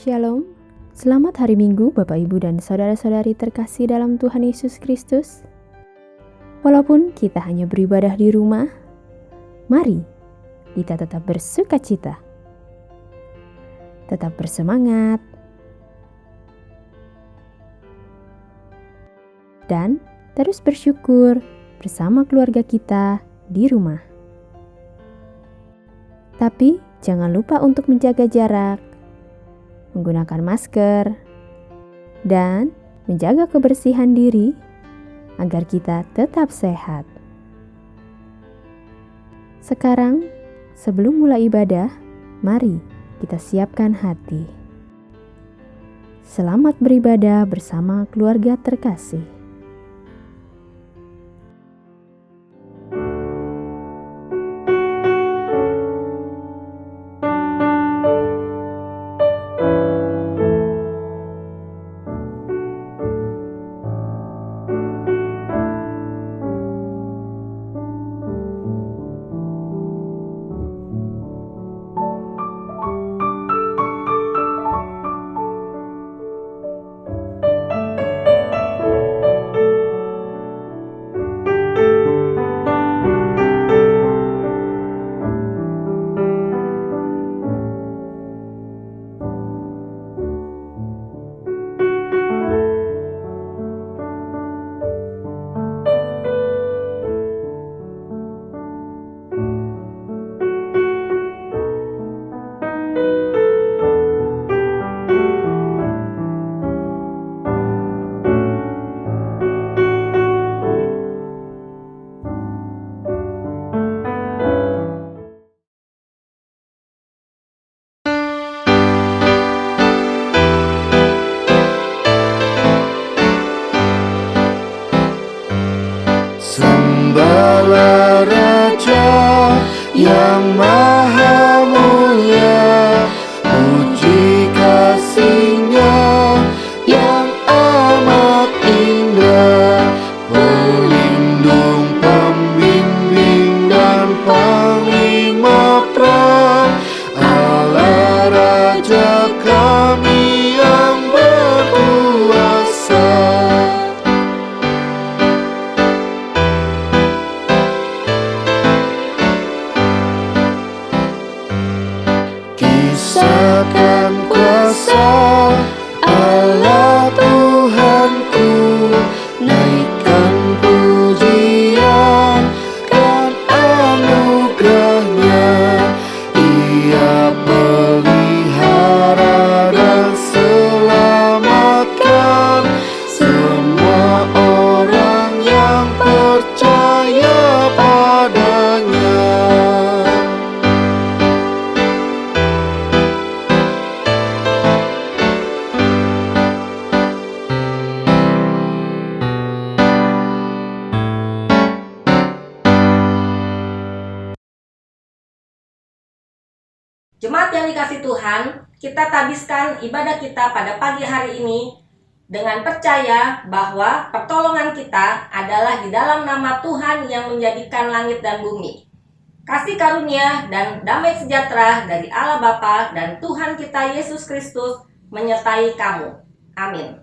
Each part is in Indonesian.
Shalom, selamat hari Minggu Bapak Ibu dan Saudara-saudari terkasih dalam Tuhan Yesus Kristus. Walaupun kita hanya beribadah di rumah, mari kita tetap bersuka cita, tetap bersemangat, dan terus bersyukur bersama keluarga kita di rumah. Tapi jangan lupa untuk menjaga jarak, menggunakan masker, dan menjaga kebersihan diri agar kita tetap sehat. Sekarang, sebelum mulai ibadah, mari kita siapkan hati. Selamat beribadah bersama keluarga terkasih. Sembahlah Raja yang maha mulia, puji kasih-Nya yang amat indah, pelindung, pembimbing dan panglima perang, Allah Raja kami yang berkuasa. Kisahkan kuasa Allah Tuhanku, naikkan pujian dan anugerah-Nya. Ia pelihara dan selamatkan semua orang yang percaya padanya. Jemaat yang dikasihi Tuhan, kita tabiskan ibadah kita pada pagi hari ini dengan percaya bahwa pertolongan kita adalah di dalam nama Tuhan yang menjadikan langit dan bumi. Kasih karunia dan damai sejahtera dari Allah Bapa dan Tuhan kita Yesus Kristus menyertai kamu. Amin.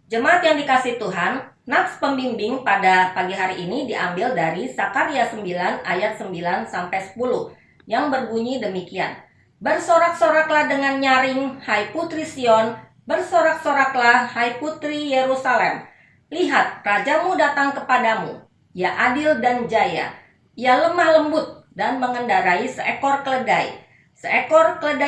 Jemaat yang dikasihi Tuhan, nats pembimbing pada pagi hari ini diambil dari Sakarya 9 ayat 9 sampai 10 yang berbunyi demikian. Bersorak-soraklah dengan nyaring, hai putri Sion, bersorak-soraklah hai putri Yerusalem. Lihat, rajamu datang kepadamu. Ia adil dan jaya. Ia lemah lembut dan mengendarai seekor keledai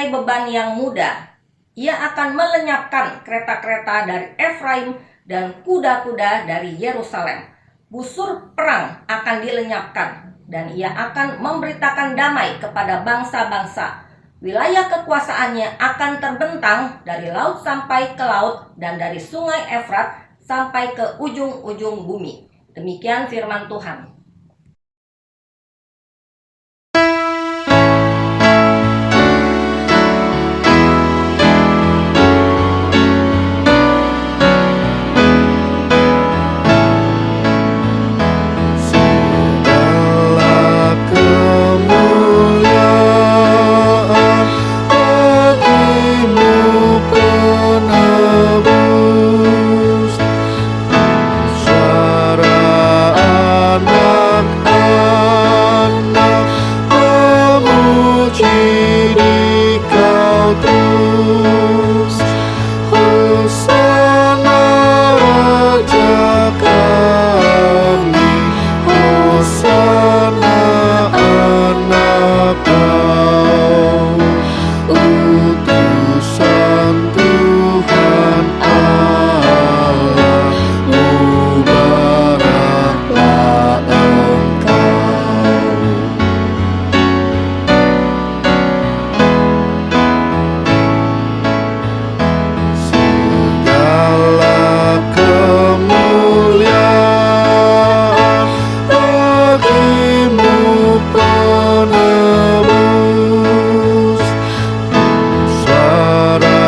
beban yang mudah. Ia akan melenyapkan kereta-kereta dari Efraim dan kuda-kuda dari Yerusalem. Busur perang akan dilenyapkan, dan ia akan memberitakan damai kepada bangsa-bangsa. Wilayah kekuasaannya akan terbentang dari laut sampai ke laut dan dari sungai Efrat sampai ke ujung-ujung bumi. Demikian firman Tuhan. Segala kemuliaan bagimu penebus. Suara anak-anak memuji Dikau terus. Hosana Raja kami, Hosana anak Kau, utusan Tuhan Allah, mubaraklah Engkau. Segala kemuliaan bagimu penebus. Suara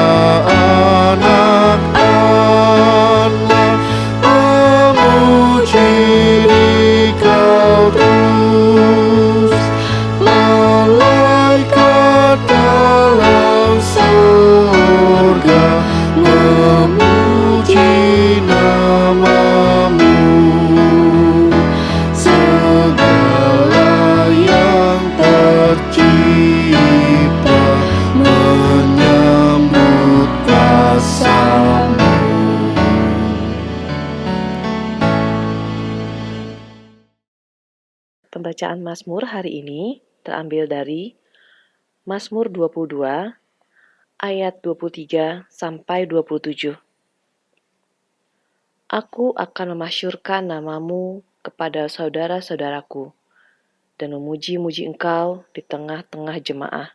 anak-anak memuji Dikau terus. Malaikat dalam surga memuji nama-Mu. Segala yang tercipta menyambut kuasa-Mu. Pembacaan Mazmur hari ini terambil dari Mazmur 22 ayat 23 sampai 27. Aku akan memasyurkan nama-Mu kepada saudara-saudaraku dan memuji-muji Engkau di tengah-tengah jemaah.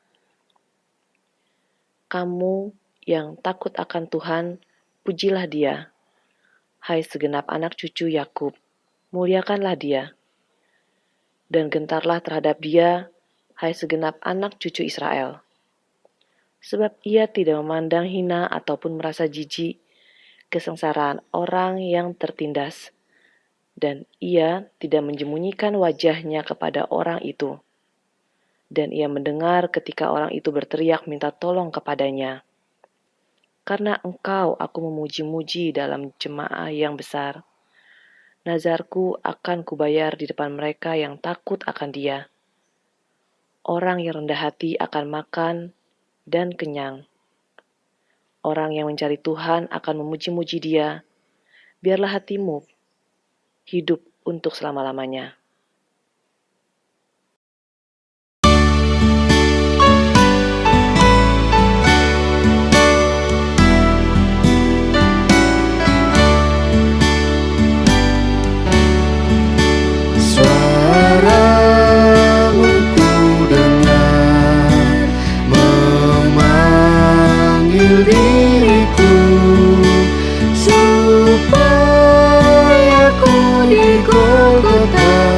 Kamu yang takut akan Tuhan, pujilah Dia. Hai segenap anak cucu Yakub, muliakanlah Dia. Dan gentarlah terhadap Dia, hai segenap anak cucu Israel. Sebab Ia tidak memandang hina ataupun merasa jijik kesengsaraan orang yang tertindas, dan Ia tidak menyembunyikan wajahnya kepada orang itu. Dan Ia mendengar ketika orang itu berteriak minta tolong kepadanya. Karena Engkau aku memuji-muji dalam jemaah yang besar. Nazarku akan kubayar di depan mereka yang takut akan Dia. Orang yang rendah hati akan makan dan kenyang. Orang yang mencari Tuhan akan memuji-muji Dia. Biarlah hatimu hidup untuk selama-lamanya. Suaramu ku dengar memanggil diriku, supaya ku di Golgota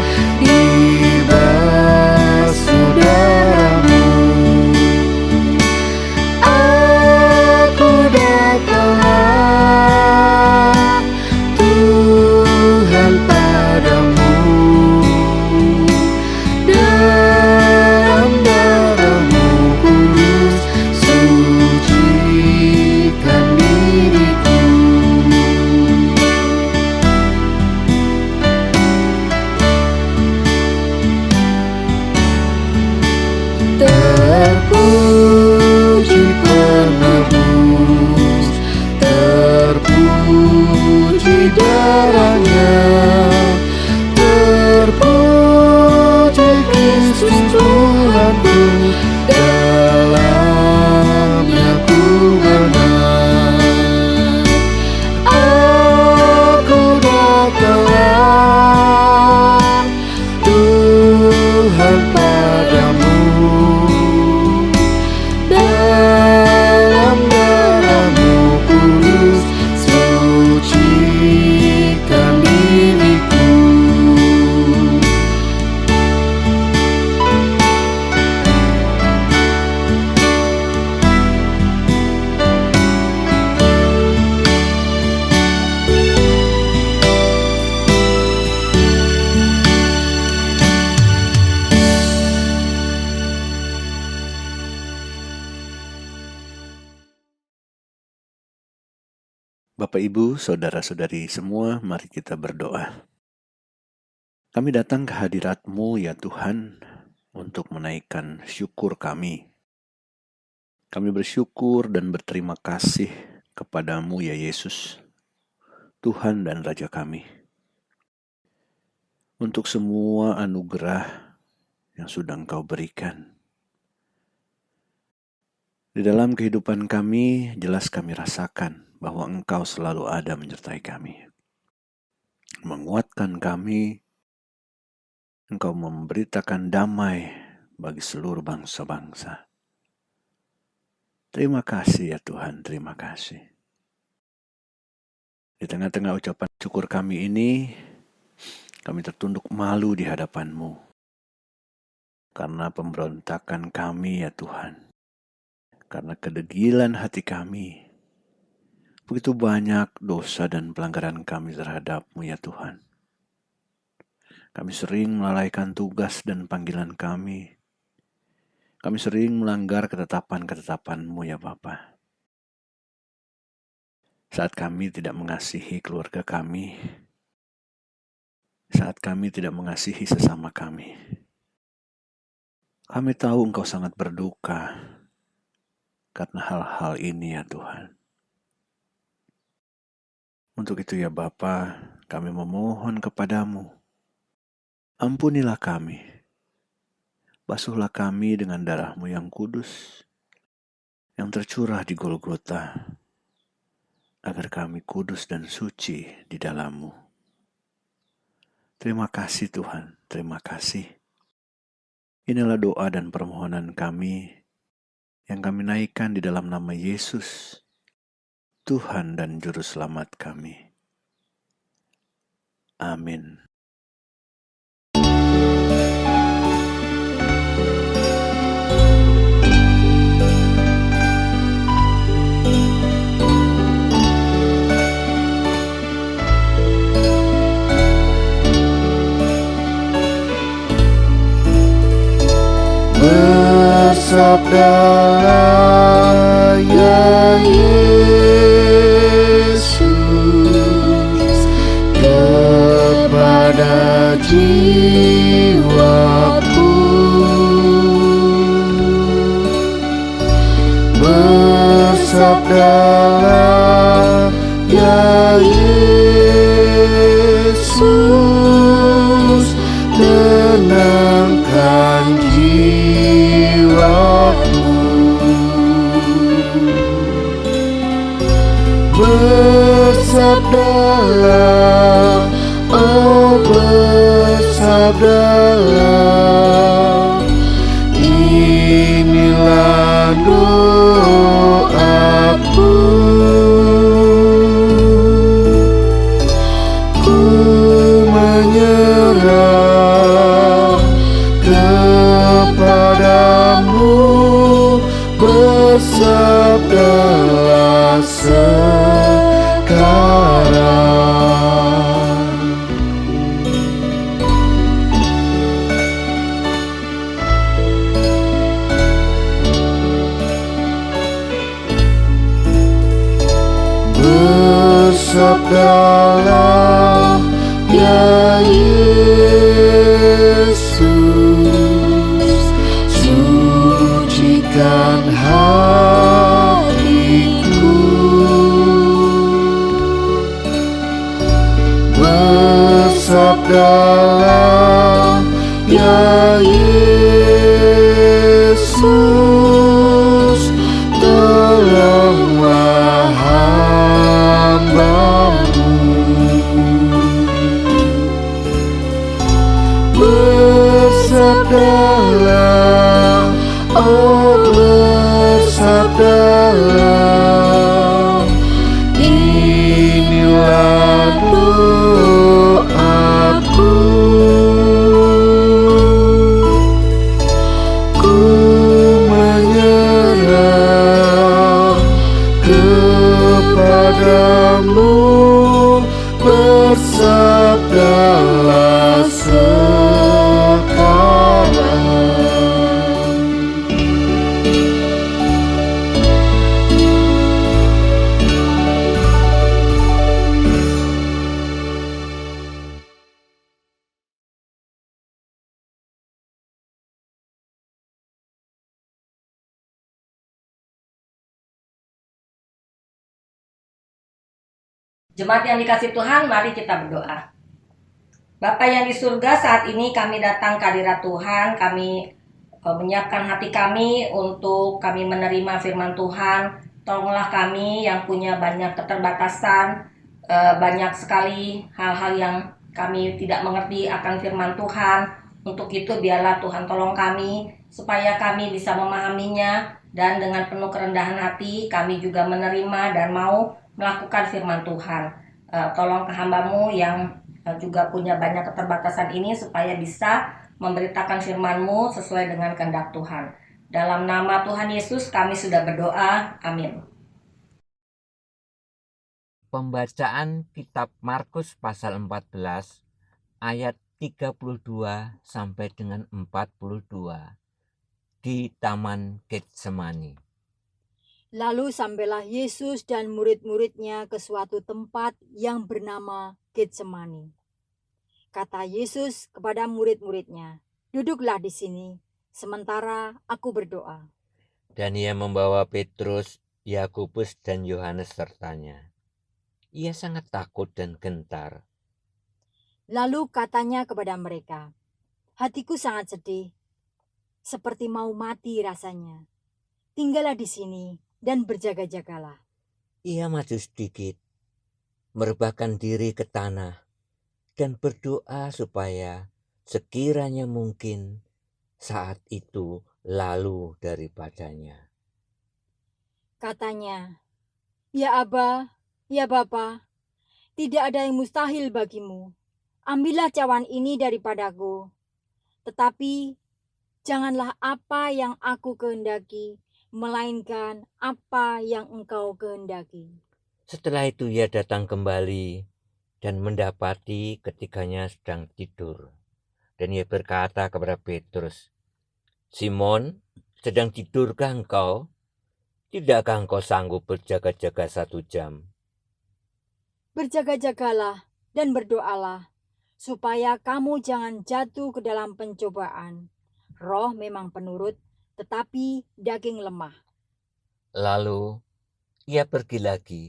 Bapak, Ibu, Saudara-saudari semua, mari kita berdoa. Kami datang ke hadirat-Mu ya Tuhan, untuk menaikkan syukur kami. Kami bersyukur dan berterima kasih kepada-Mu ya Yesus, Tuhan dan Raja kami, untuk semua anugerah yang sudah Engkau berikan. Di dalam kehidupan kami, jelas kami rasakan bahwa Engkau selalu ada menyertai kami, menguatkan kami. Engkau memberitakan damai bagi seluruh bangsa-bangsa. Terima kasih ya Tuhan, terima kasih. Di tengah-tengah ucapan syukur kami ini, kami tertunduk malu di hadapan-Mu karena pemberontakan kami ya Tuhan. Karena kedegilan hati kami, begitu banyak dosa dan pelanggaran kami terhadap-Mu ya Tuhan. Kami sering melalaikan tugas dan panggilan kami. Kami sering melanggar ketetapan-ketetapan-Mu ya Bapa. Saat kami tidak mengasihi keluarga kami, saat kami tidak mengasihi sesama kami, kami tahu Engkau sangat berduka karena hal-hal ini ya Tuhan. Untuk itu ya Bapa, kami memohon kepadamu, ampunilah kami, basuhlah kami dengan darah-Mu yang kudus, yang tercurah di Golgota, agar kami kudus dan suci di dalam-Mu. Terima kasih Tuhan, terima kasih. Inilah doa dan permohonan kami, yang kami naikkan di dalam nama Yesus, Tuhan dan Juru Selamat kami. Amin. Bersabdalah ya Yesus kepada jiwaku. Bersabdalah ya Yesus, tenangkan jiwaku. Bersabdalah, oh bersabdalah, inilah doaku. Ku menyerah kepadamu, bersabdalah sekarang. Bersabdalah ya Yesus, sucikan hatiku. Bersabdalah ya Yesus, tolonglah hamba-Mu. Bersabdalah, oh bersabdalah, inilah doaku. Jemaat yang dikasih Tuhan, mari kita berdoa. Bapa yang di surga, saat ini kami datang ke hadirat Tuhan, kami menyiapkan hati kami untuk kami menerima firman Tuhan. Tolonglah kami yang punya banyak keterbatasan, banyak sekali hal-hal yang kami tidak mengerti akan firman Tuhan. Untuk itu biarlah Tuhan tolong kami, supaya kami bisa memahaminya, dan dengan penuh kerendahan hati kami juga menerima dan mau melakukan firman Tuhan. Tolong ke hamba-Mu yang juga punya banyak keterbatasan ini supaya bisa memberitakan firman-Mu sesuai dengan kehendak Tuhan. Dalam nama Tuhan Yesus kami sudah berdoa. Amin. Pembacaan kitab Markus pasal 14 ayat 32 sampai dengan 42 di Taman Getsemani. Lalu sampailah Yesus dan murid-muridnya ke suatu tempat yang bernama Getsemani. Kata Yesus kepada murid-muridnya, "Duduklah di sini, sementara aku berdoa." Dan ia membawa Petrus, Yakobus dan Yohanes sertanya. Ia sangat takut dan gentar. Lalu katanya kepada mereka, "Hatiku sangat sedih, seperti mau mati rasanya. Tinggallah di sini dan berjaga-jagalah." Ia maju sedikit, merebahkan diri ke tanah, dan berdoa supaya sekiranya mungkin saat itu lalu daripadanya. Katanya, "Ya Aba, ya Bapa, tidak ada yang mustahil bagimu. Ambillah cawan ini daripadaku. Tetapi janganlah apa yang aku kehendaki, melainkan apa yang Engkau kehendaki." Setelah itu ia datang kembali dan mendapati ketiganya sedang tidur. Dan ia berkata kepada Petrus, "Simon, sedang tidurkah engkau? Tidakkah engkau sanggup berjaga-jaga 1 jam? Berjaga-jagalah dan berdoalah, supaya kamu jangan jatuh ke dalam pencobaan. Roh memang penurut, tetapi daging lemah." Lalu ia pergi lagi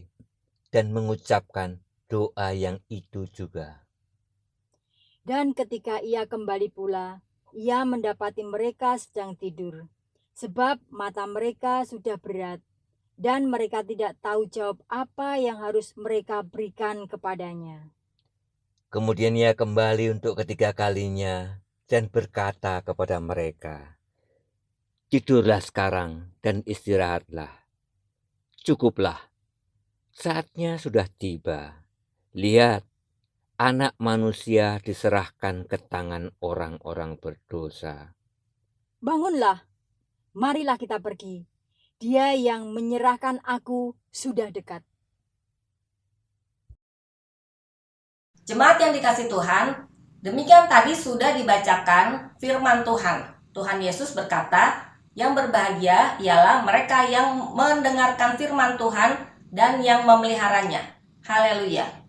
dan mengucapkan doa yang itu juga. Dan ketika ia kembali pula, ia mendapati mereka sedang tidur, sebab mata mereka sudah berat, dan mereka tidak tahu jawab apa yang harus mereka berikan kepadanya. Kemudian ia kembali untuk ketiga kalinya dan berkata kepada mereka, "Tidurlah sekarang dan istirahatlah. Cukuplah, saatnya sudah tiba. Lihat, Anak Manusia diserahkan ke tangan orang-orang berdosa. Bangunlah, marilah kita pergi. Dia yang menyerahkan aku sudah dekat." Jemaat yang dikasih Tuhan, demikian tadi sudah dibacakan firman Tuhan. Tuhan Yesus berkata, yang berbahagia ialah mereka yang mendengarkan firman Tuhan dan yang memeliharanya. Haleluya.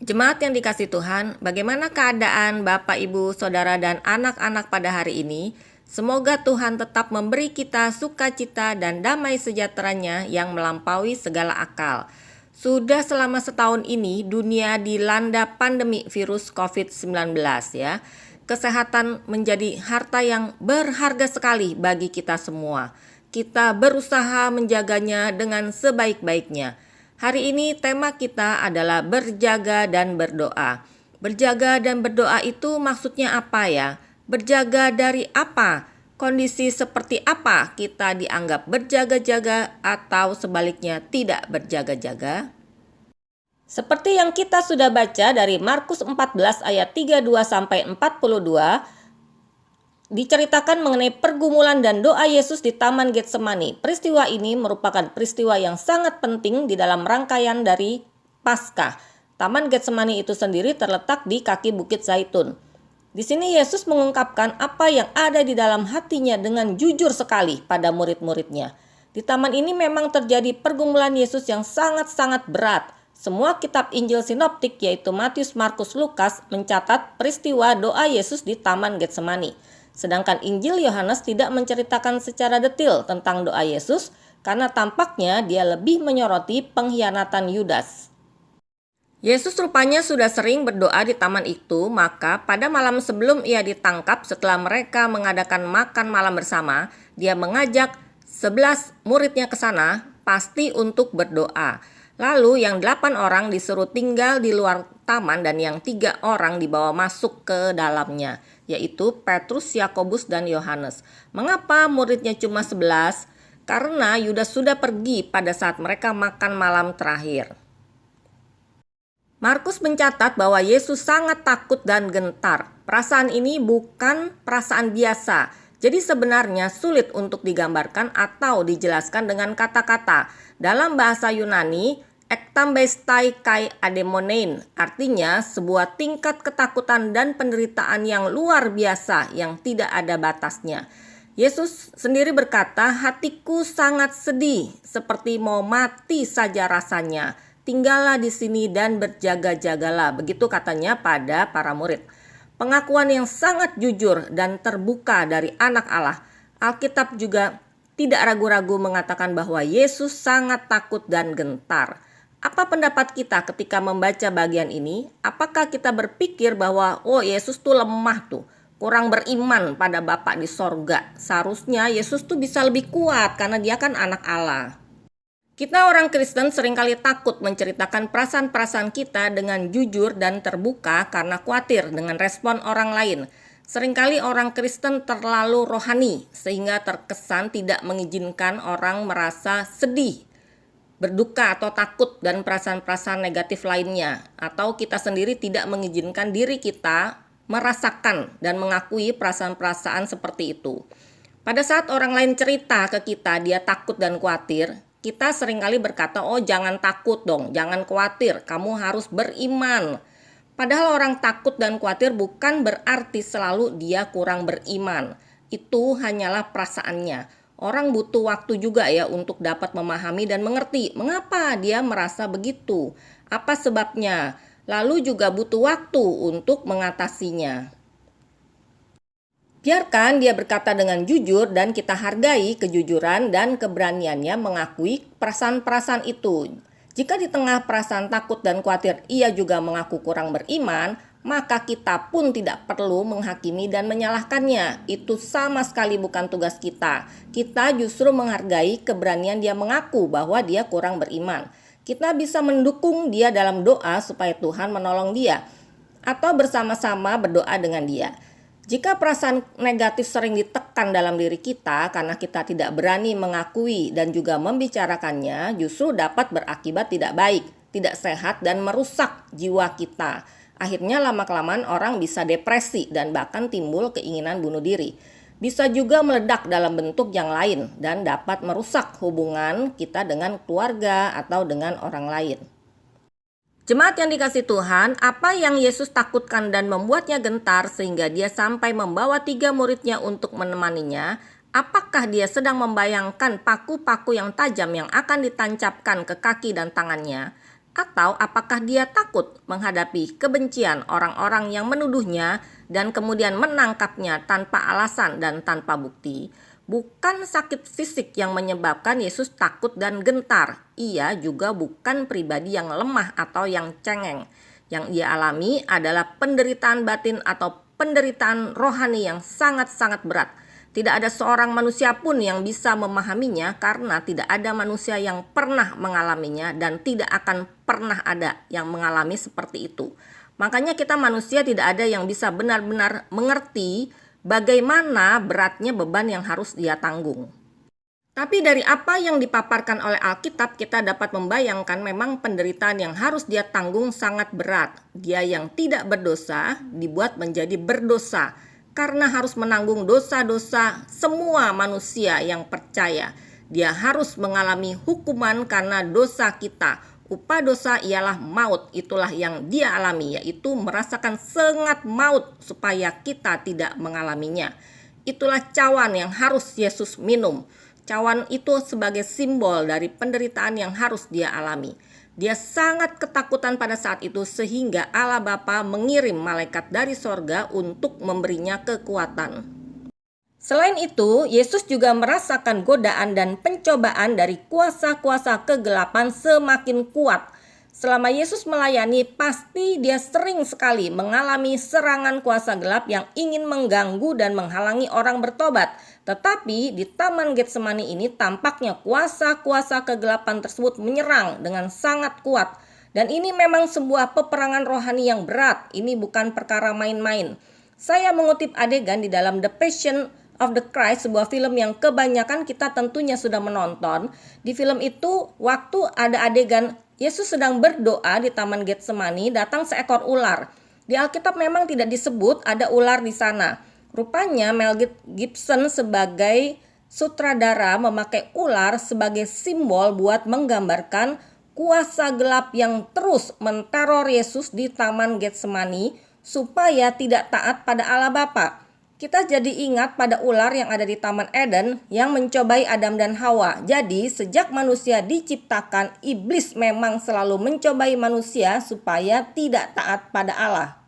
Jemaat yang dikasih Tuhan, bagaimana keadaan Bapak, Ibu, Saudara, dan anak-anak pada hari ini? Semoga Tuhan tetap memberi kita sukacita dan damai sejahteranya yang melampaui segala akal. Sudah selama setahun ini dunia dilanda pandemi virus COVID-19 ya. Kesehatan menjadi harta yang berharga sekali bagi kita semua. Kita berusaha menjaganya dengan sebaik-baiknya. Hari ini tema kita adalah berjaga dan berdoa. Berjaga dan berdoa itu maksudnya apa ya? Berjaga dari apa? Kondisi seperti apa kita dianggap berjaga-jaga atau sebaliknya tidak berjaga-jaga? Seperti yang kita sudah baca dari Markus 14 ayat 32 sampai 42, diceritakan mengenai pergumulan dan doa Yesus di Taman Getsemani. Peristiwa ini merupakan peristiwa yang sangat penting di dalam rangkaian dari Paskah. Taman Getsemani itu sendiri terletak di kaki Bukit Zaitun. Di sini Yesus mengungkapkan apa yang ada di dalam hatinya dengan jujur sekali pada murid-muridnya. Di taman ini memang terjadi pergumulan Yesus yang sangat-sangat berat. Semua kitab Injil sinoptik yaitu Matius, Markus, Lukas mencatat peristiwa doa Yesus di Taman Getsemani. Sedangkan Injil Yohanes tidak menceritakan secara detail tentang doa Yesus karena tampaknya dia lebih menyoroti pengkhianatan Yudas. Yesus rupanya sudah sering berdoa di taman itu, maka pada malam sebelum ia ditangkap setelah mereka mengadakan makan malam bersama, dia mengajak 11 muridnya ke sana, pasti untuk berdoa. Lalu yang 8 orang disuruh tinggal di luar taman dan yang 3 orang dibawa masuk ke dalamnya, yaitu Petrus, Yakobus, dan Yohanes. Mengapa muridnya cuma 11? Karena Yudas sudah pergi pada saat mereka makan malam terakhir. Markus mencatat bahwa Yesus sangat takut dan gentar. Perasaan ini bukan perasaan biasa. Jadi sebenarnya sulit untuk digambarkan atau dijelaskan dengan kata-kata. Dalam bahasa Yunani, ektambestai kai ademonein, artinya sebuah tingkat ketakutan dan penderitaan yang luar biasa yang tidak ada batasnya. Yesus sendiri berkata, hatiku sangat sedih, seperti mau mati saja rasanya. Tinggallah di sini dan berjaga-jagalah, begitu katanya pada para murid. Pengakuan yang sangat jujur dan terbuka dari anak Allah. Alkitab juga tidak ragu-ragu mengatakan bahwa Yesus sangat takut dan gentar. Apa pendapat kita ketika membaca bagian ini? Apakah kita berpikir bahwa Yesus tuh lemah tuh, kurang beriman pada Bapa di sorga? Seharusnya Yesus tuh bisa lebih kuat karena dia kan anak Allah. Kita orang Kristen seringkali takut menceritakan perasaan-perasaan kita dengan jujur dan terbuka karena khawatir dengan respon orang lain. Seringkali orang Kristen terlalu rohani sehingga terkesan tidak mengizinkan orang merasa sedih, berduka atau takut dan perasaan-perasaan negatif lainnya. Atau kita sendiri tidak mengizinkan diri kita merasakan dan mengakui perasaan-perasaan seperti itu. Pada saat orang lain cerita ke kita dia takut dan khawatir, kita seringkali berkata, jangan takut dong, jangan khawatir, kamu harus beriman. Padahal orang takut dan khawatir bukan berarti selalu dia kurang beriman. Itu hanyalah perasaannya. Orang butuh waktu juga ya untuk dapat memahami dan mengerti mengapa dia merasa begitu, apa sebabnya. Lalu juga butuh waktu untuk mengatasinya. Biarkan dia berkata dengan jujur dan kita hargai kejujuran dan keberaniannya mengakui perasaan-perasaan itu. Jika di tengah perasaan takut dan khawatir ia juga mengaku kurang beriman, maka kita pun tidak perlu menghakimi dan menyalahkannya. Itu sama sekali bukan tugas kita. Kita justru menghargai keberanian dia mengaku bahwa dia kurang beriman. Kita bisa mendukung dia dalam doa supaya Tuhan menolong dia, atau bersama-sama berdoa dengan dia. Jika perasaan negatif sering ditekan dalam diri kita karena kita tidak berani mengakui dan juga membicarakannya, justru dapat berakibat tidak baik, tidak sehat dan merusak jiwa kita. Akhirnya lama-kelamaan orang bisa depresi dan bahkan timbul keinginan bunuh diri. Bisa juga meledak dalam bentuk yang lain dan dapat merusak hubungan kita dengan keluarga atau dengan orang lain. Jemaat yang dikasihi Tuhan, apa yang Yesus takutkan dan membuatnya gentar sehingga dia sampai membawa 3 muridnya untuk menemaninya? Apakah dia sedang membayangkan paku-paku yang tajam yang akan ditancapkan ke kaki dan tangannya? Atau apakah dia takut menghadapi kebencian orang-orang yang menuduhnya dan kemudian menangkapnya tanpa alasan dan tanpa bukti? Bukan sakit fisik yang menyebabkan Yesus takut dan gentar. Ia juga bukan pribadi yang lemah atau yang cengeng. Yang ia alami adalah penderitaan batin atau penderitaan rohani yang sangat-sangat berat. Tidak ada seorang manusia pun yang bisa memahaminya karena tidak ada manusia yang pernah mengalaminya dan tidak akan pernah ada yang mengalami seperti itu. Makanya kita manusia tidak ada yang bisa benar-benar mengerti bagaimana beratnya beban yang harus dia tanggung. Tapi dari apa yang dipaparkan oleh Alkitab, kita dapat membayangkan memang penderitaan yang harus dia tanggung sangat berat. Dia yang tidak berdosa dibuat menjadi berdosa karena harus menanggung dosa-dosa semua manusia yang percaya. Dia harus mengalami hukuman karena dosa kita, Upah dosa ialah maut. Itulah yang dia alami, yaitu merasakan sengat maut supaya kita tidak mengalaminya. Itulah cawan yang harus Yesus minum. Cawan itu sebagai simbol dari penderitaan yang harus dia alami. Dia sangat ketakutan pada saat itu sehingga Allah Bapa mengirim malaikat dari sorga untuk memberinya kekuatan. Selain itu, Yesus juga merasakan godaan dan pencobaan dari kuasa-kuasa kegelapan semakin kuat. Selama Yesus melayani, pasti dia sering sekali mengalami serangan kuasa gelap yang ingin mengganggu dan menghalangi orang bertobat. Tetapi di Taman Getsemani ini tampaknya kuasa-kuasa kegelapan tersebut menyerang dengan sangat kuat. Dan ini memang sebuah peperangan rohani yang berat. Ini bukan perkara main-main. Saya mengutip adegan di dalam The Passion of the Christ, sebuah film yang kebanyakan kita tentunya sudah menonton. Di film itu, waktu ada adegan Yesus sedang berdoa di Taman Getsemani, datang seekor ular. Di Alkitab memang tidak disebut ada ular di sana. Rupanya Mel Gibson sebagai sutradara memakai ular sebagai simbol buat menggambarkan kuasa gelap yang terus menteror Yesus di Taman Getsemani supaya tidak taat pada Allah Bapa. Kita jadi ingat pada ular yang ada di Taman Eden yang mencobai Adam dan Hawa. Jadi sejak manusia diciptakan, iblis memang selalu mencobai manusia supaya tidak taat pada Allah.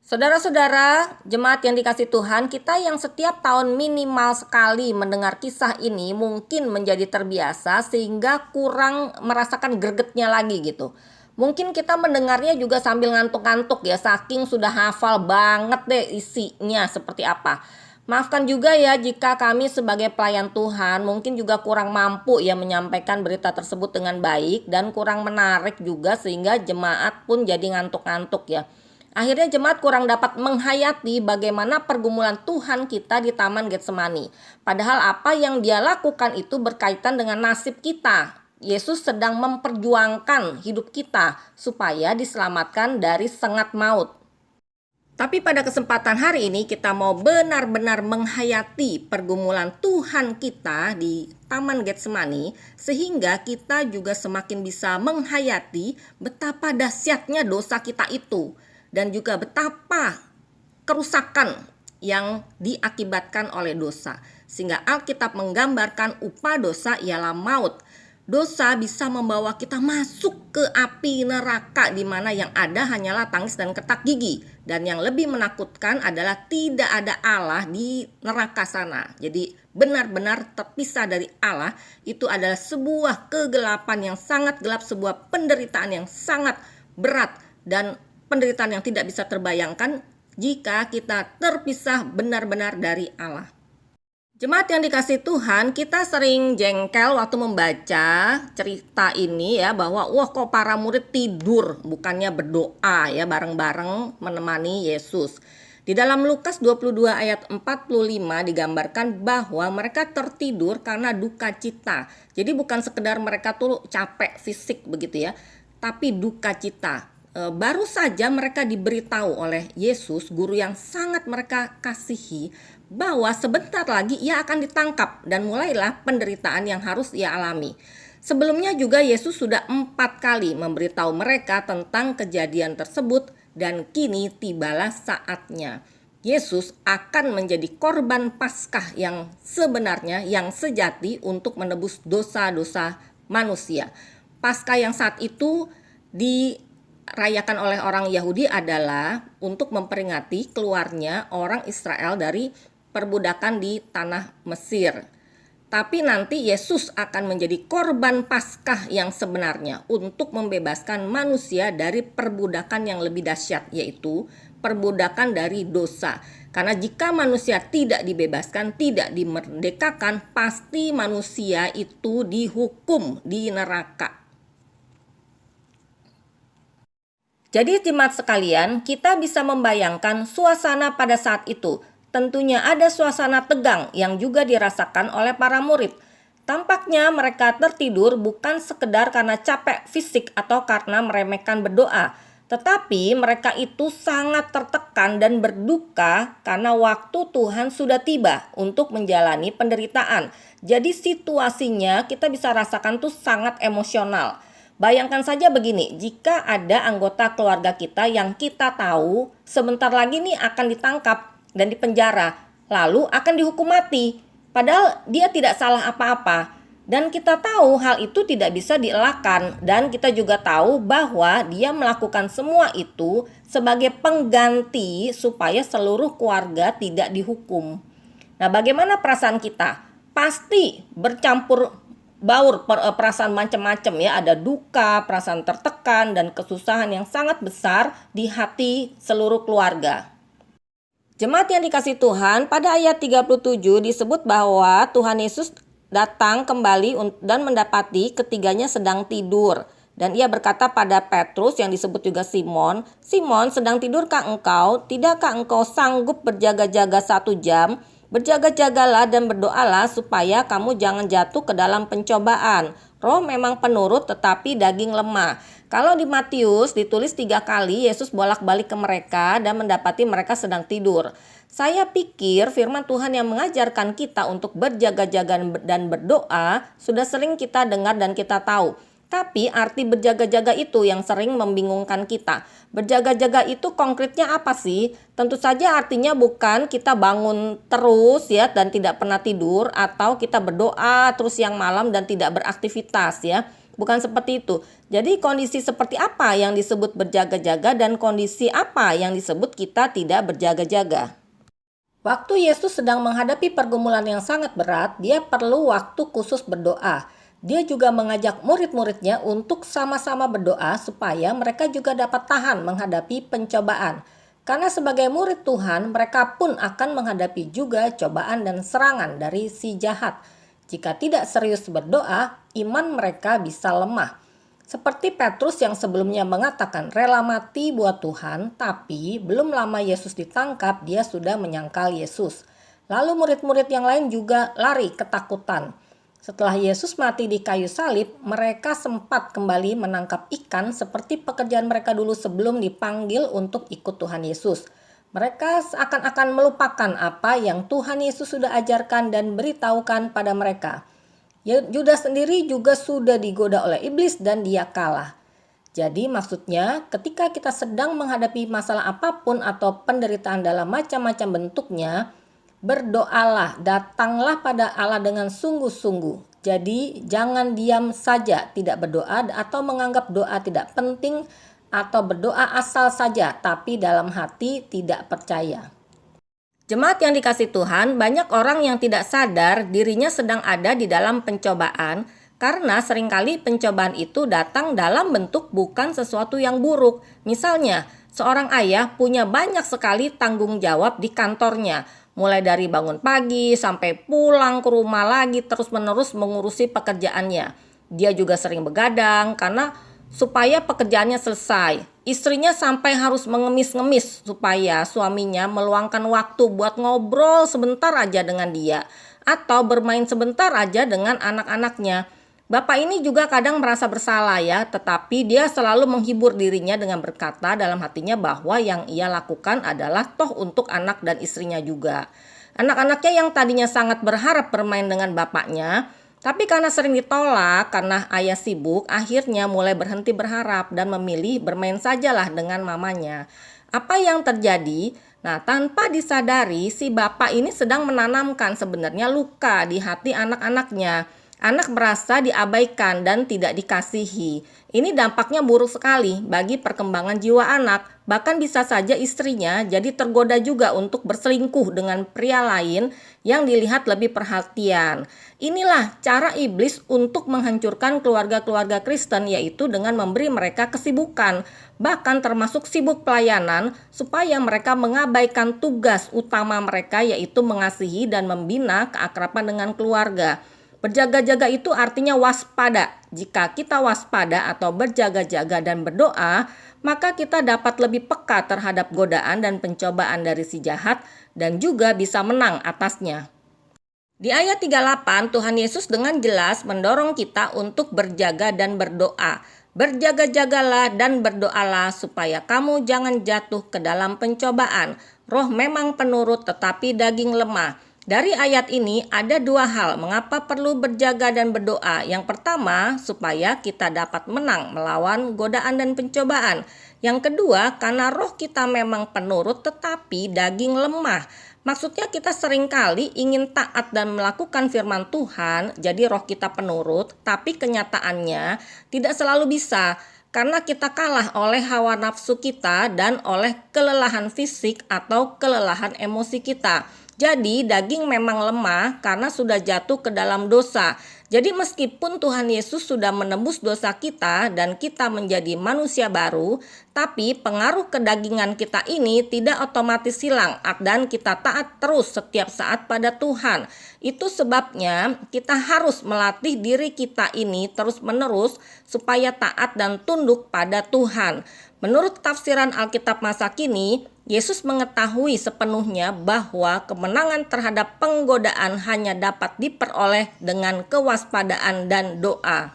Saudara-saudara, jemaat yang dikasih Tuhan, kita yang setiap tahun minimal sekali mendengar kisah ini mungkin menjadi terbiasa sehingga kurang merasakan gregetnya lagi gitu. Mungkin kita mendengarnya juga sambil ngantuk-ngantuk ya, saking sudah hafal banget deh isinya seperti apa. Maafkan juga ya jika kami sebagai pelayan Tuhan mungkin juga kurang mampu ya menyampaikan berita tersebut dengan baik dan kurang menarik juga sehingga jemaat pun jadi ngantuk-ngantuk ya. Akhirnya jemaat kurang dapat menghayati bagaimana pergumulan Tuhan kita di Taman Getsemani. Padahal apa yang dia lakukan itu berkaitan dengan nasib kita. Yesus sedang memperjuangkan hidup kita supaya diselamatkan dari sengat maut. Tapi pada kesempatan hari ini kita mau benar-benar menghayati pergumulan Tuhan kita di Taman Getsemani sehingga kita juga semakin bisa menghayati betapa dahsyatnya dosa kita itu dan juga betapa kerusakan yang diakibatkan oleh dosa. Sehingga Alkitab menggambarkan upah dosa ialah maut. Dosa bisa membawa kita masuk ke api neraka di mana yang ada hanyalah tangis dan ketak gigi. Dan yang lebih menakutkan adalah tidak ada Allah di neraka sana. Jadi benar-benar terpisah dari Allah. Itu adalah sebuah kegelapan yang sangat gelap, sebuah penderitaan yang sangat berat dan penderitaan yang tidak bisa terbayangkan jika kita terpisah benar-benar dari Allah. Jemaat yang dikasih Tuhan, kita sering jengkel waktu membaca cerita ini ya, bahwa wah kok para murid tidur bukannya berdoa ya bareng-bareng menemani Yesus. Di dalam Lukas 22 ayat 45 digambarkan bahwa mereka tertidur karena duka cita. Jadi bukan sekedar mereka tuh capek fisik begitu ya, tapi duka cita. Baru saja mereka diberitahu oleh Yesus, guru yang sangat mereka kasihi, bahwa sebentar lagi ia akan ditangkap dan mulailah penderitaan yang harus ia alami. Sebelumnya juga Yesus sudah 4 kali memberitahu mereka tentang kejadian tersebut dan kini tibalah saatnya. Yesus akan menjadi korban Paskah yang sebenarnya, yang sejati untuk menebus dosa-dosa manusia. Paskah yang saat itu dirayakan oleh orang Yahudi adalah untuk memperingati keluarnya orang Israel dari perbudakan di tanah Mesir. Tapi nanti Yesus akan menjadi korban Paskah yang sebenarnya untuk membebaskan manusia dari perbudakan yang lebih dahsyat, yaitu perbudakan dari dosa. Karena jika manusia tidak dibebaskan, tidak dimerdekakan, pasti manusia itu dihukum di neraka. Jadi jemaat sekalian, kita bisa membayangkan suasana pada saat itu. Tentunya ada suasana tegang yang juga dirasakan oleh para murid. Tampaknya mereka tertidur bukan sekedar karena capek fisik atau karena meremehkan berdoa. Tetapi mereka itu sangat tertekan dan berduka karena waktu Tuhan sudah tiba untuk menjalani penderitaan. Jadi situasinya kita bisa rasakan tuh sangat emosional. Bayangkan saja begini, jika ada anggota keluarga kita yang kita tahu sebentar lagi nih akan ditangkap dan dipenjara, lalu akan dihukum mati, padahal dia tidak salah apa-apa. Dan kita tahu hal itu tidak bisa dielakkan, dan kita juga tahu bahwa dia melakukan semua itu sebagai pengganti supaya seluruh keluarga tidak dihukum. Nah, bagaimana perasaan kita? Pasti bercampur baur perasaan macam-macam ya, ada duka, perasaan tertekan dan kesusahan yang sangat besar di hati seluruh keluarga. Jemaat yang dikasihi Tuhan, pada ayat 37 disebut bahwa Tuhan Yesus datang kembali dan mendapati ketiganya sedang tidur. Dan ia berkata pada Petrus yang disebut juga Simon, "Simon, sedang tidurkah engkau? Tidakkah engkau sanggup berjaga-jaga 1 jam? Berjaga-jagalah dan berdoalah supaya kamu jangan jatuh ke dalam pencobaan. Roh memang penurut tetapi daging lemah." Kalau di Matius ditulis 3 kali Yesus bolak-balik ke mereka dan mendapati mereka sedang tidur. Saya pikir firman Tuhan yang mengajarkan kita untuk berjaga-jaga dan berdoa sudah sering kita dengar dan kita tahu. Tapi arti berjaga-jaga itu yang sering membingungkan kita. Berjaga-jaga itu konkretnya apa sih? Tentu saja artinya bukan kita bangun terus ya dan tidak pernah tidur, atau kita berdoa terus siang malam dan tidak beraktivitas ya. Bukan seperti itu. Jadi kondisi seperti apa yang disebut berjaga-jaga dan kondisi apa yang disebut kita tidak berjaga-jaga? Waktu Yesus sedang menghadapi pergumulan yang sangat berat, dia perlu waktu khusus berdoa. Dia juga mengajak murid-muridnya untuk sama-sama berdoa supaya mereka juga dapat tahan menghadapi pencobaan. Karena sebagai murid Tuhan, mereka pun akan menghadapi juga cobaan dan serangan dari si jahat. Jika tidak serius berdoa, iman mereka bisa lemah. Seperti Petrus yang sebelumnya mengatakan rela mati buat Tuhan, tapi belum lama Yesus ditangkap, dia sudah menyangkal Yesus. Lalu murid-murid yang lain juga lari ketakutan. Setelah Yesus mati di kayu salib, mereka sempat kembali menangkap ikan seperti pekerjaan mereka dulu sebelum dipanggil untuk ikut Tuhan Yesus. Mereka seakan-akan melupakan apa yang Tuhan Yesus sudah ajarkan dan beritahukan pada mereka. Yudas sendiri juga sudah digoda oleh iblis dan dia kalah. Jadi maksudnya ketika kita sedang menghadapi masalah apapun atau penderitaan dalam macam-macam bentuknya, berdoalah, datanglah pada Allah dengan sungguh-sungguh. Jadi jangan diam saja tidak berdoa atau menganggap doa tidak penting, atau berdoa asal saja tapi dalam hati tidak percaya. Jemaat yang dikasihi Tuhan, banyak orang yang tidak sadar dirinya sedang ada di dalam pencobaan karena seringkali pencobaan itu datang dalam bentuk bukan sesuatu yang buruk. Misalnya, seorang ayah punya banyak sekali tanggung jawab di kantornya, mulai dari bangun pagi sampai pulang ke rumah lagi terus-menerus mengurusi pekerjaannya. Dia juga sering begadang karena supaya pekerjaannya selesai. Istrinya sampai harus mengemis-ngemis supaya suaminya meluangkan waktu buat ngobrol sebentar aja dengan dia atau bermain sebentar aja dengan anak-anaknya. Bapak ini juga kadang merasa bersalah ya, tetapi dia selalu menghibur dirinya dengan berkata dalam hatinya bahwa yang ia lakukan adalah toh untuk anak dan istrinya juga. Anak-anaknya yang tadinya sangat berharap bermain dengan bapaknya, tapi karena sering ditolak, karena ayah sibuk, akhirnya mulai berhenti berharap dan memilih bermain sajalah dengan mamanya. Apa yang terjadi? Nah, tanpa disadari, si bapak ini sedang menanamkan sebenarnya luka di hati anak-anaknya. Anak merasa diabaikan dan tidak dikasihi. Ini dampaknya buruk sekali bagi perkembangan jiwa anak. Bahkan bisa saja istrinya jadi tergoda juga untuk berselingkuh dengan pria lain yang dilihat lebih perhatian. Inilah cara iblis untuk menghancurkan keluarga-keluarga Kristen, yaitu dengan memberi mereka kesibukan, bahkan termasuk sibuk pelayanan, supaya mereka mengabaikan tugas utama mereka, yaitu mengasihi dan membina keakraban dengan keluarga. Berjaga-jaga itu artinya waspada. Jika kita waspada atau berjaga-jaga dan berdoa, maka kita dapat lebih peka terhadap godaan dan pencobaan dari si jahat dan juga bisa menang atasnya. Di ayat 38, Tuhan Yesus dengan jelas mendorong kita untuk berjaga dan berdoa. Berjaga-jagalah dan berdoalah supaya kamu jangan jatuh ke dalam pencobaan. Roh memang penurut tetapi daging lemah. Dari ayat ini ada dua hal mengapa perlu berjaga dan berdoa. Yang pertama, supaya kita dapat menang melawan godaan dan pencobaan. Yang kedua, karena roh kita memang penurut tetapi daging lemah. Maksudnya kita seringkali ingin taat dan melakukan firman Tuhan, jadi roh kita penurut, tapi kenyataannya tidak selalu bisa. Karena kita kalah oleh hawa nafsu kita dan oleh kelelahan fisik atau kelelahan emosi kita. Jadi daging memang lemah karena sudah jatuh ke dalam dosa. Jadi meskipun Tuhan Yesus sudah menebus dosa kita dan kita menjadi manusia baru, tapi pengaruh kedagingan kita ini tidak otomatis hilang dan kita taat terus setiap saat pada Tuhan. Itu sebabnya kita harus melatih diri kita ini terus-menerus supaya taat dan tunduk pada Tuhan. Menurut tafsiran Alkitab masa kini, Yesus mengetahui sepenuhnya bahwa kemenangan terhadap penggodaan hanya dapat diperoleh dengan kewaspadaan dan doa.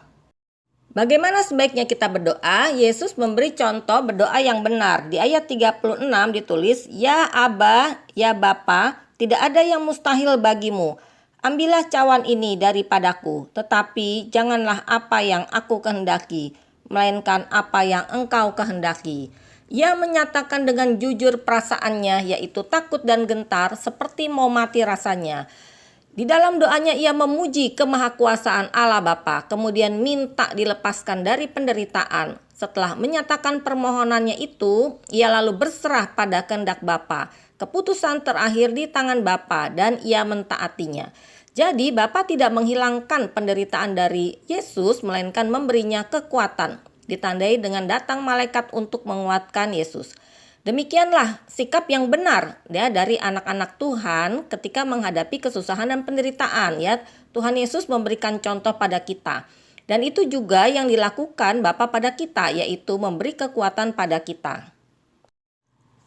Bagaimana sebaiknya kita berdoa? Yesus memberi contoh berdoa yang benar. Di ayat 36 ditulis, "Ya Aba, ya Bapa, tidak ada yang mustahil bagimu. Ambillah cawan ini daripadaku, tetapi janganlah apa yang aku kehendaki, melainkan apa yang engkau kehendaki." Ia menyatakan dengan jujur perasaannya, yaitu takut dan gentar seperti mau mati rasanya. Di dalam doanya ia memuji kemahakuasaan Allah Bapa, kemudian minta dilepaskan dari penderitaan. Setelah menyatakan permohonannya itu, ia lalu berserah pada kehendak Bapa. Keputusan terakhir di tangan Bapa dan ia mentaatinya. Jadi Bapa tidak menghilangkan penderitaan dari Yesus, melainkan memberinya kekuatan. Ditandai dengan datang malaikat untuk menguatkan Yesus. Demikianlah sikap yang benar dari anak-anak Tuhan ketika menghadapi kesusahan dan penderitaan. Tuhan Yesus memberikan contoh pada kita. Dan itu juga yang dilakukan Bapa pada kita, yaitu memberi kekuatan pada kita.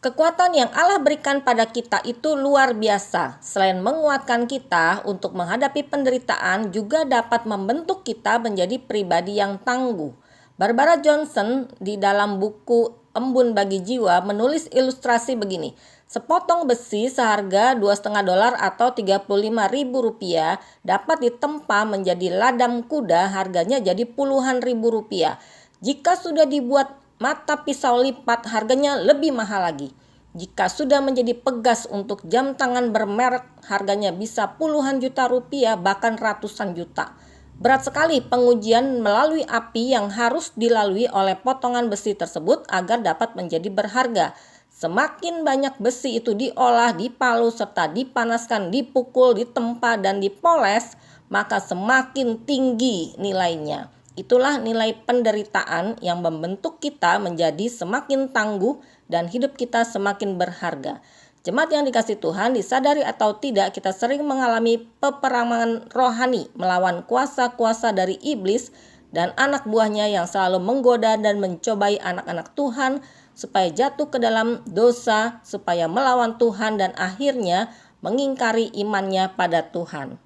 Kekuatan yang Allah berikan pada kita itu luar biasa. Selain menguatkan kita untuk menghadapi penderitaan, juga dapat membentuk kita menjadi pribadi yang tangguh. Barbara Johnson di dalam buku Embun Bagi Jiwa menulis ilustrasi begini. Sepotong besi seharga $2,5 atau Rp35.000 dapat ditempa menjadi ladam kuda, harganya jadi puluhan ribu rupiah. Jika sudah dibuat mata pisau lipat, harganya lebih mahal lagi. Jika sudah menjadi pegas untuk jam tangan bermerek, harganya bisa puluhan juta rupiah, bahkan ratusan juta. Berat sekali pengujian melalui api yang harus dilalui oleh potongan besi tersebut agar dapat menjadi berharga. Semakin banyak besi itu diolah, dipalu, serta dipanaskan, dipukul, ditempa, dan dipoles, maka semakin tinggi nilainya. Itulah nilai penderitaan yang membentuk kita menjadi semakin tangguh dan hidup kita semakin berharga. Jemaat yang dikasihi Tuhan, disadari atau tidak, kita sering mengalami peperangan rohani melawan kuasa-kuasa dari iblis dan anak buahnya yang selalu menggoda dan mencobai anak-anak Tuhan supaya jatuh ke dalam dosa, supaya melawan Tuhan dan akhirnya mengingkari imannya pada Tuhan.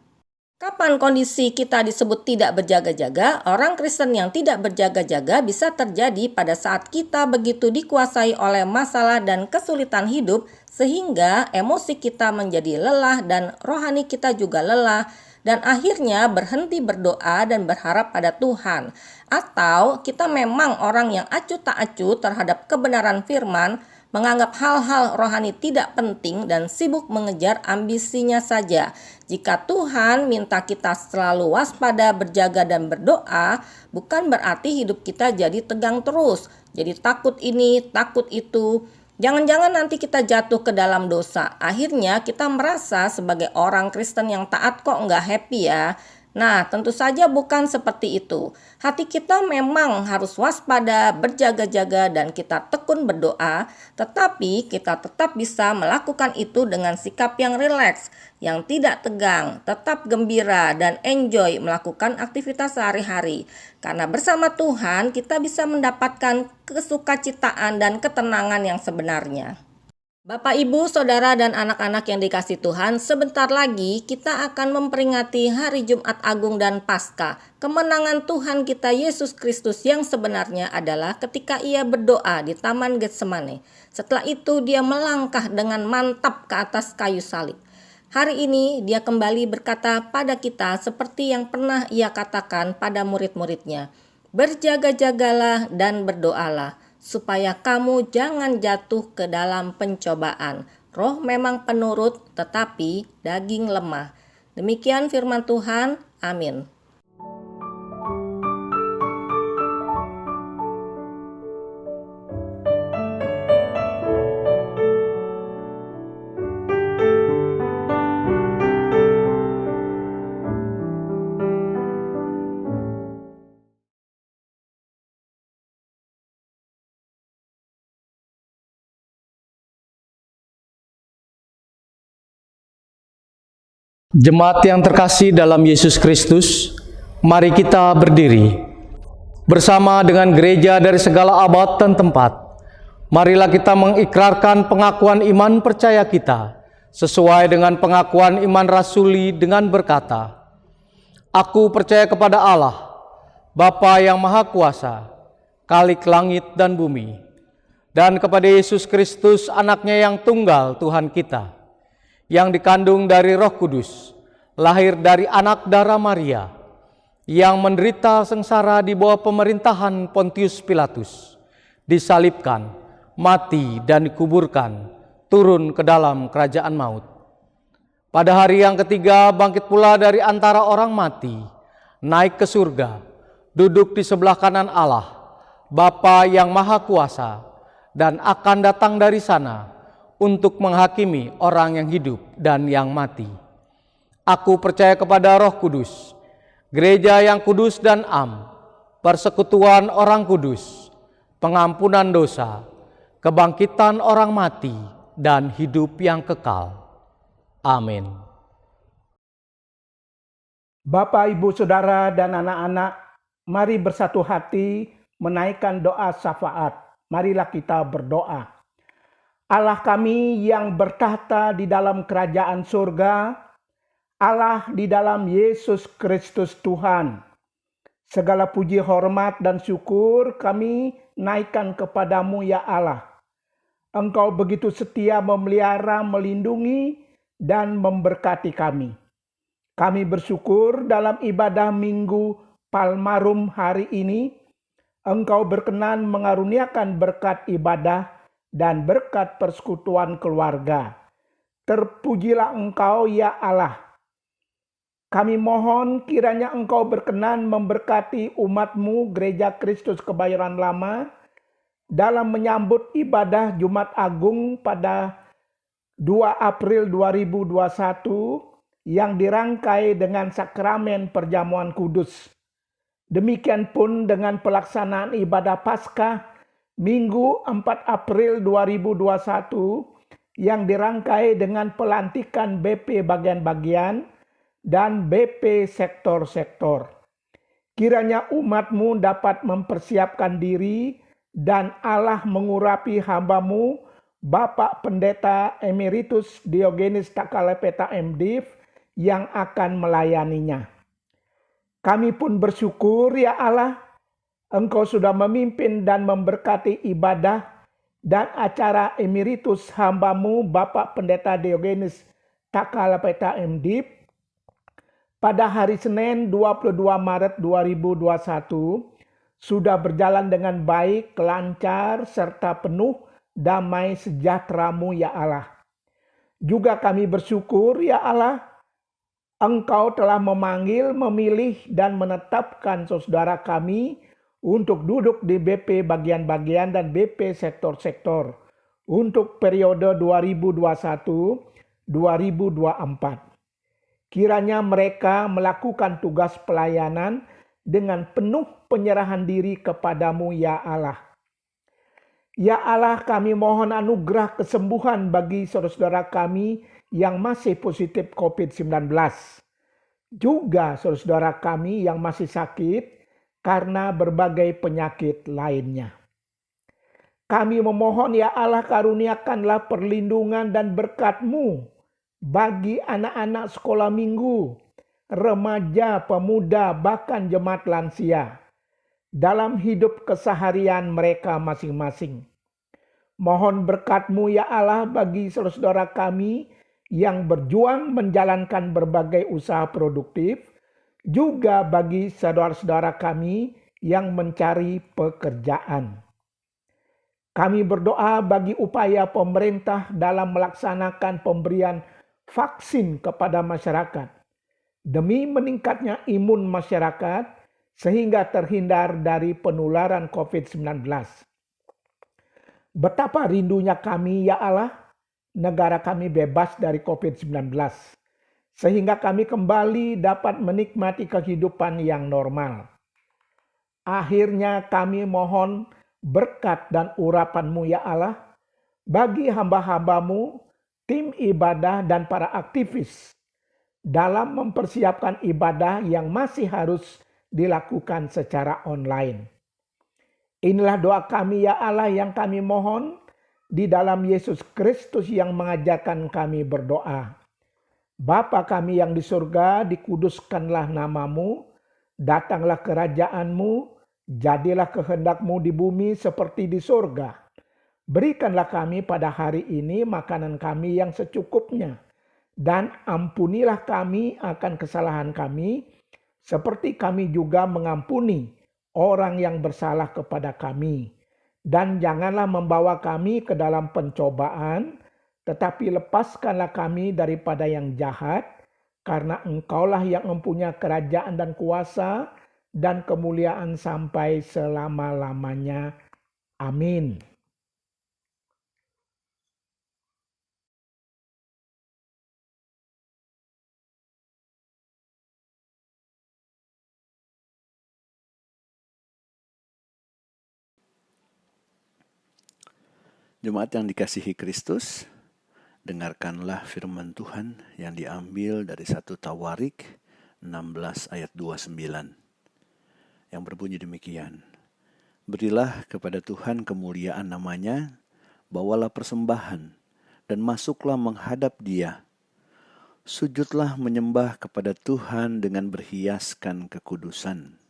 Kapan kondisi kita disebut tidak berjaga-jaga? Orang Kristen yang tidak berjaga-jaga bisa terjadi pada saat kita begitu dikuasai oleh masalah dan kesulitan hidup sehingga emosi kita menjadi lelah dan rohani kita juga lelah dan akhirnya berhenti berdoa dan berharap pada Tuhan. Atau kita memang orang yang acuh tak acuh terhadap kebenaran firman, menganggap hal-hal rohani tidak penting dan sibuk mengejar ambisinya saja. Jika Tuhan minta kita selalu waspada, berjaga dan berdoa, bukan berarti hidup kita jadi tegang terus, jadi takut ini, takut itu. Jangan-jangan nanti kita jatuh ke dalam dosa. Akhirnya kita merasa sebagai orang Kristen yang taat kok nggak happy ya. Nah, tentu saja bukan seperti itu. Hati kita memang harus waspada, berjaga-jaga, dan kita tekun berdoa, tetapi kita tetap bisa melakukan itu dengan sikap yang rileks, yang tidak tegang, tetap gembira, dan enjoy melakukan aktivitas sehari-hari. Karena bersama Tuhan, kita bisa mendapatkan kesukacitaan dan ketenangan yang sebenarnya. Bapak, Ibu, Saudara, dan anak-anak yang dikasihi Tuhan, sebentar lagi kita akan memperingati Hari Jumat Agung dan Paskah. Kemenangan Tuhan kita Yesus Kristus yang sebenarnya adalah ketika ia berdoa di Taman Getsemane. Setelah itu dia melangkah dengan mantap ke atas kayu salib. Hari ini dia kembali berkata pada kita seperti yang pernah ia katakan pada murid-muridnya. Berjaga-jagalah dan berdoalah, supaya kamu jangan jatuh ke dalam pencobaan. Roh memang penurut, tetapi daging lemah. Demikian firman Tuhan. Amin. Jemaat yang terkasih dalam Yesus Kristus, mari kita berdiri. Bersama dengan gereja dari segala abad dan tempat, marilah kita mengikrarkan pengakuan iman percaya kita, sesuai dengan pengakuan iman rasuli dengan berkata, Aku percaya kepada Allah, Bapa yang Maha Kuasa, Khalik langit dan bumi, dan kepada Yesus Kristus, anaknya yang tunggal Tuhan kita, yang dikandung dari Roh Kudus, lahir dari anak darah Maria, yang menderita sengsara di bawah pemerintahan Pontius Pilatus, disalibkan, mati dan dikuburkan, turun ke dalam kerajaan maut. Pada hari yang ketiga bangkit pula dari antara orang mati, naik ke surga, duduk di sebelah kanan Allah, Bapa yang Maha Kuasa, dan akan datang dari sana untuk menghakimi orang yang hidup dan yang mati. Aku percaya kepada Roh Kudus, gereja yang kudus dan am, persekutuan orang kudus, pengampunan dosa, kebangkitan orang mati, dan hidup yang kekal. Amin. Bapak, Ibu, Saudara, dan anak-anak, mari bersatu hati menaikkan doa syafaat. Marilah kita berdoa. Allah kami yang bertahta di dalam kerajaan surga, Allah di dalam Yesus Kristus Tuhan. Segala puji, hormat, dan syukur kami naikkan kepadamu ya Allah. Engkau begitu setia memelihara, melindungi, dan memberkati kami. Kami bersyukur dalam ibadah Minggu Palmarum hari ini, Engkau berkenan mengaruniakan berkat ibadah dan berkat persekutuan keluarga. Terpujilah Engkau ya Allah. Kami mohon kiranya Engkau berkenan memberkati umat-Mu Gereja Kristus Kebayoran Lama dalam menyambut ibadah Jumat Agung pada 2 April 2021 yang dirangkai dengan sakramen perjamuan kudus. Demikian pun dengan pelaksanaan ibadah Paskah Minggu 4 April 2021 yang dirangkai dengan pelantikan BP bagian-bagian dan BP sektor-sektor. Kiranya umat-Mu dapat mempersiapkan diri dan Allah mengurapi hamba-Mu, Bapak Pendeta Emeritus Diogenes Takalepeta MDiv yang akan melayaninya. Kami pun bersyukur ya Allah, Engkau sudah memimpin dan memberkati ibadah dan acara emeritus hamba-Mu Bapak Pendeta Diogenes Takalepeta MDiv pada hari Senin 22 Maret 2021 sudah berjalan dengan baik, lancar, serta penuh damai sejahtera-Mu ya Allah. Juga kami bersyukur ya Allah, Engkau telah memanggil, memilih, dan menetapkan saudara kami untuk duduk di BP bagian-bagian dan BP sektor-sektor untuk periode 2021-2024. Kiranya mereka melakukan tugas pelayanan dengan penuh penyerahan diri kepadamu ya Allah. Ya Allah, kami mohon anugerah kesembuhan bagi saudara-saudara kami yang masih positif COVID-19. Juga saudara-saudara kami yang masih sakit karena berbagai penyakit lainnya. Kami memohon ya Allah, karuniakanlah perlindungan dan berkat-Mu bagi anak-anak sekolah minggu, remaja, pemuda, bahkan jemaat lansia dalam hidup keseharian mereka masing-masing. Mohon berkat-Mu ya Allah bagi saudara-saudara kami yang berjuang menjalankan berbagai usaha produktif, juga bagi saudara-saudara kami yang mencari pekerjaan. Kami berdoa bagi upaya pemerintah dalam melaksanakan pemberian vaksin kepada masyarakat, demi meningkatnya imun masyarakat sehingga terhindar dari penularan COVID-19. Betapa rindunya kami, ya Allah, negara kami bebas dari COVID-19, sehingga kami kembali dapat menikmati kehidupan yang normal. Akhirnya kami mohon berkat dan urapan-Mu, ya Allah, bagi hamba-hamba-Mu, tim ibadah dan para aktivis dalam mempersiapkan ibadah yang masih harus dilakukan secara online. Inilah doa kami, ya Allah, yang kami mohon di dalam Yesus Kristus yang mengajarkan kami berdoa. Bapa kami yang di surga, dikuduskanlah nama-Mu, datanglah kerajaan-Mu, jadilah kehendak-Mu di bumi seperti di surga. Berikanlah kami pada hari ini makanan kami yang secukupnya, dan ampunilah kami akan kesalahan kami, seperti kami juga mengampuni orang yang bersalah kepada kami. Dan janganlah membawa kami ke dalam pencobaan, tetapi lepaskanlah kami daripada yang jahat, karena Engkaulah yang mempunyai kerajaan dan kuasa dan kemuliaan sampai selama-lamanya. Amin. Jemaat yang dikasihi Kristus, dengarkanlah firman Tuhan yang diambil dari 1 Tawarik 16 ayat 29 yang berbunyi demikian. Berilah kepada Tuhan kemuliaan namanya, bawalah persembahan dan masuklah menghadap Dia. Sujudlah menyembah kepada Tuhan dengan berhiaskan kekudusan.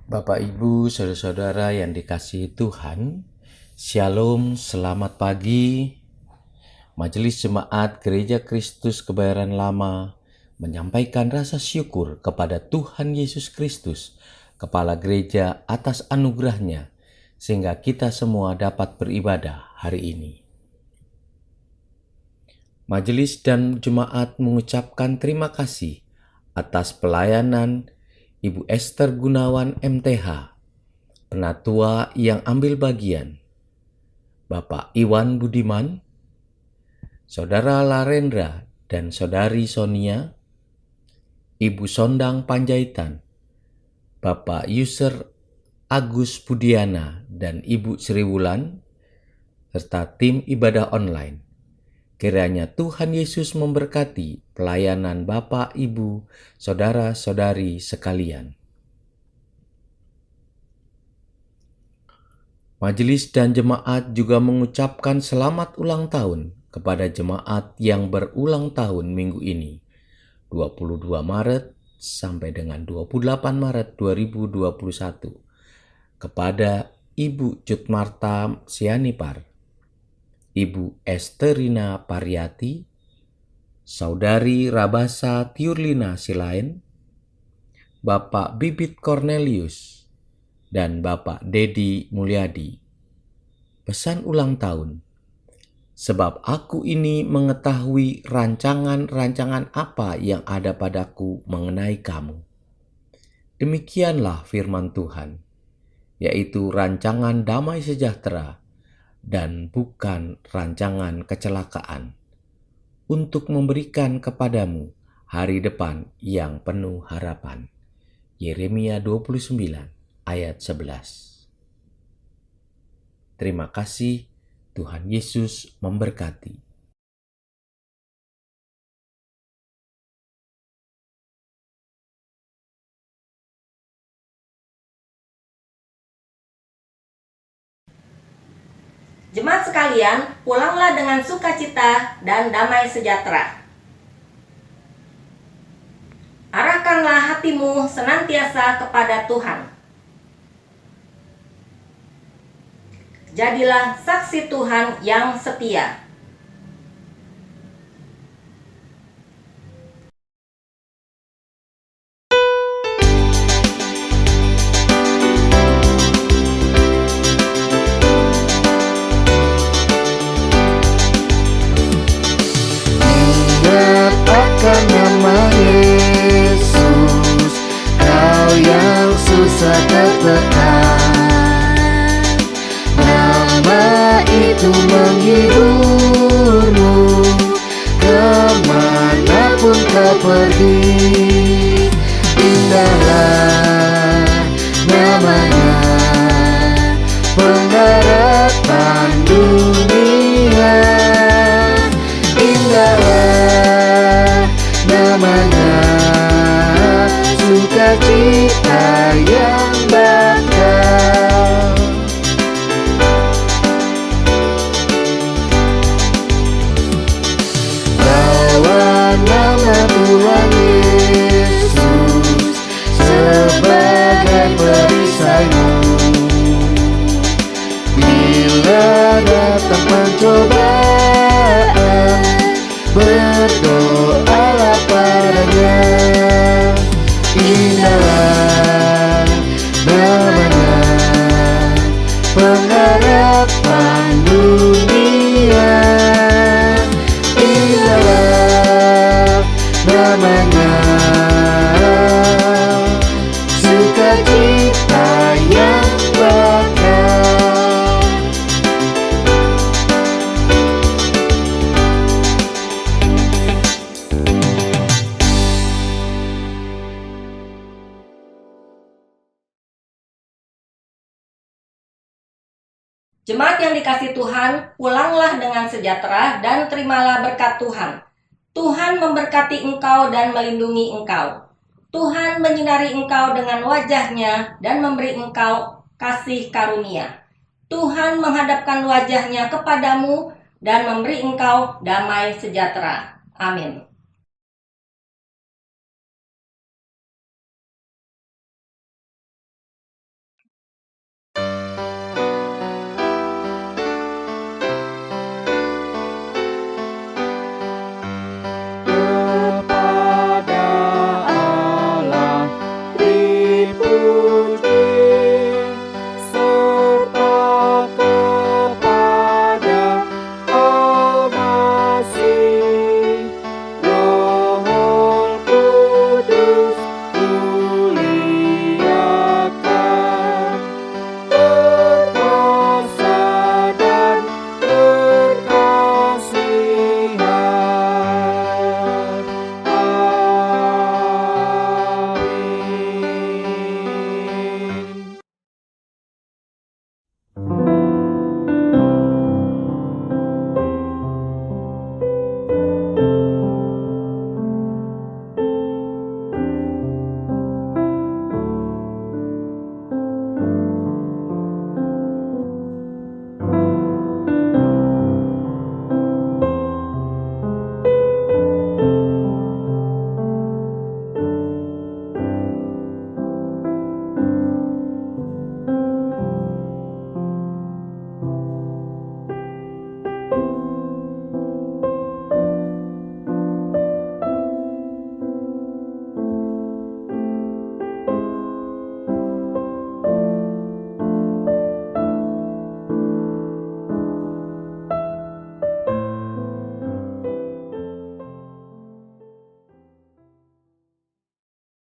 Bapak, Ibu, saudara-saudara yang dikasihi Tuhan, Shalom, selamat pagi. Majelis Jemaat Gereja Kristus Kebayaran Lama menyampaikan rasa syukur kepada Tuhan Yesus Kristus, Kepala Gereja, atas anugerahnya, sehingga kita semua dapat beribadah hari ini. Majelis dan jemaat mengucapkan terima kasih atas pelayanan Ibu Esther Gunawan MTH, penatua yang ambil bagian, Bapak Iwan Budiman, Saudara Larendra dan Saudari Sonia, Ibu Sondang Panjaitan, Bapak Yuser Agus Budiana dan Ibu Sri Wulan, serta tim ibadah online. Kiranya Tuhan Yesus memberkati pelayanan Bapak, Ibu, Saudara-saudari sekalian. Majelis dan jemaat juga mengucapkan selamat ulang tahun kepada jemaat yang berulang tahun minggu ini, 22 Maret sampai dengan 28 Maret 2021, kepada Ibu Cutmarta Sianipar, Ibu Esterina Pariati, Saudari Rabasa Tiurlina Silain, Bapak Bibit Cornelius, dan Bapak Dedi Mulyadi. Pesan ulang tahun, sebab aku ini mengetahui rancangan-rancangan apa yang ada padaku mengenai kamu. Demikianlah firman Tuhan, yaitu rancangan damai sejahtera dan bukan rancangan kecelakaan, untuk memberikan kepadamu hari depan yang penuh harapan. Yeremia 29 ayat 11. Terima kasih. Tuhan Yesus memberkati. Jemaat sekalian, pulanglah dengan sukacita dan damai sejahtera. Arahkanlah hatimu senantiasa kepada Tuhan. Jadilah saksi Tuhan yang setia. Ingat akan nama Yesus, kau yang susah tertekan. Nama itu menghiburmu, kemanapun kau pergi. Indahlah namanya, pengharapan dunia. Indahlah namanya, sukacita yang bakal. Bawa nama Tuhan Yesus sebagai perisaimu. Bila datang pencobaan, berdoalah padanya. Indahlah namanya, pengharapan dunia. Indahlah namanya, sukacita yang bakal. Jemaat yang dikasihi Tuhan, pulanglah dengan sejahtera dan terimalah berkat Tuhan. Tuhan memberkati engkau dan melindungi engkau. Tuhan menyinari engkau dengan wajah-Nya dan memberi engkau kasih karunia. Tuhan menghadapkan wajah-Nya kepadamu dan memberi engkau damai sejahtera. Amin.